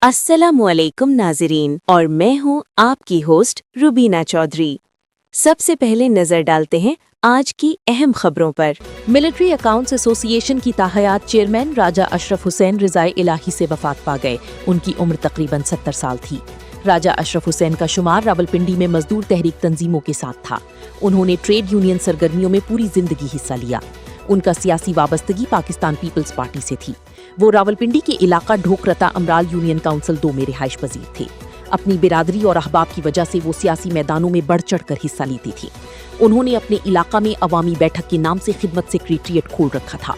अस्सलामुअलैकुम नाज़रीन, और मैं हूँ आपकी होस्ट रुबीना चौधरी। सबसे पहले नजर डालते हैं आज की अहम खबरों पर। मिलिट्री अकाउंट्स एसोसिएशन की ताहयात चेयरमैन राजा अशरफ हुसैन रिज़ाए इलाही से वफात पा गए। उनकी उम्र तकरीबन 70 साल थी। राजा अशरफ हुसैन का शुमार रावलपिंडी में मजदूर तहरीक तंजीमों के साथ था। उन्होंने ट्रेड यूनियन सरगर्मियों में पूरी जिंदगी हिस्सा लिया। उनका सियासी वाबस्तगी पाकिस्तान पीपल्स पार्टी से थी। वो रावलपिंडी के इलाका ढोकरता अमराल यूनियन काउंसिल 2 में रिहाइश पजीर थे। अपनी बिरादरी और अहबाब की वजह से वो सियासी मैदानों में बढ़ चढ़ कर हिस्सा लेती थी। उन्होंने अपने इलाका में अवामी बैठक के नाम से खिदमत सेक्रेटरिएट खोल रखा था।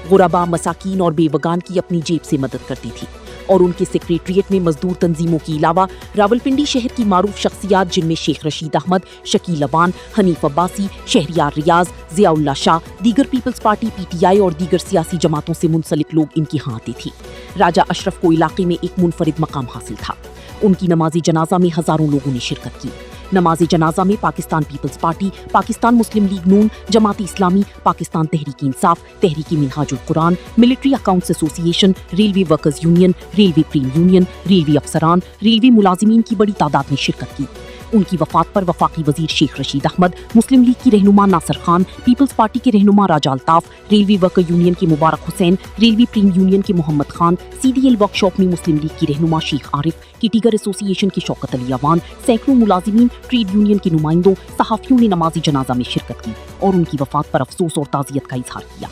गुरबा, मसाकीन और बेवगान की अपनी जेब से मदद करती थी और उनके सेक्रेटरिएट में मजदूर तंजीमों के अलावा रावलपिंडी शहर की मारूफ शख्सियात जिनमें शेख रशीद अहमद, शकील अवान, हनीफ अब्बासी, शहरियार रियाज, जियाउल्लाह शाह, दीगर पीपल्स पार्टी PTI और दीगर सियासी जमातों से मुंसलिक लोग इनकी हाँ आते थे। राजा अशरफ को इलाके में एक मुनफरिद मकाम हासिल था। उनकी नमाज़ी जनाजा में हजारों लोगों ने शिरकत की। नमाज़ी जनाजा में Pakistan Peoples Party, Pakistan Muslim League Noon, Jamaat Islami, Pakistan Tehreek Insaf, Tehreek Minhajul Quran, military accounts association, railway workers union, railway क्रीम यूनियन, रेलवे अफसरान, रेलवे मुलाजिमीन की बड़ी तादाद ने शिरकत की। उनकी वफात पर वफाकी वजीर शेख रशीद अहमद, मुस्लिम लीग की रहनुमा नासिर खान, पीपल्स पार्टी के रहनुमा राजा अल्ताफ, रेलवे वर्कर यूनियन के मुबारक हुसैन, रेलवे प्रीम यूनियन के मोहम्मद खान, CDL वर्कशॉप में मुस्लिम लीग की रहनुमा शेख आरिफ, किटीगर एसोसिएशन के शौकत अली अवान, सैकड़ों मुलाजिमीन, ट्रेड यूनियन के नुमाइंदों, सहाफियों ने नमाजी जनाजा में शिरकत की और उनकी वफात पर अफसोस और ताज़ियत का इजहार किया।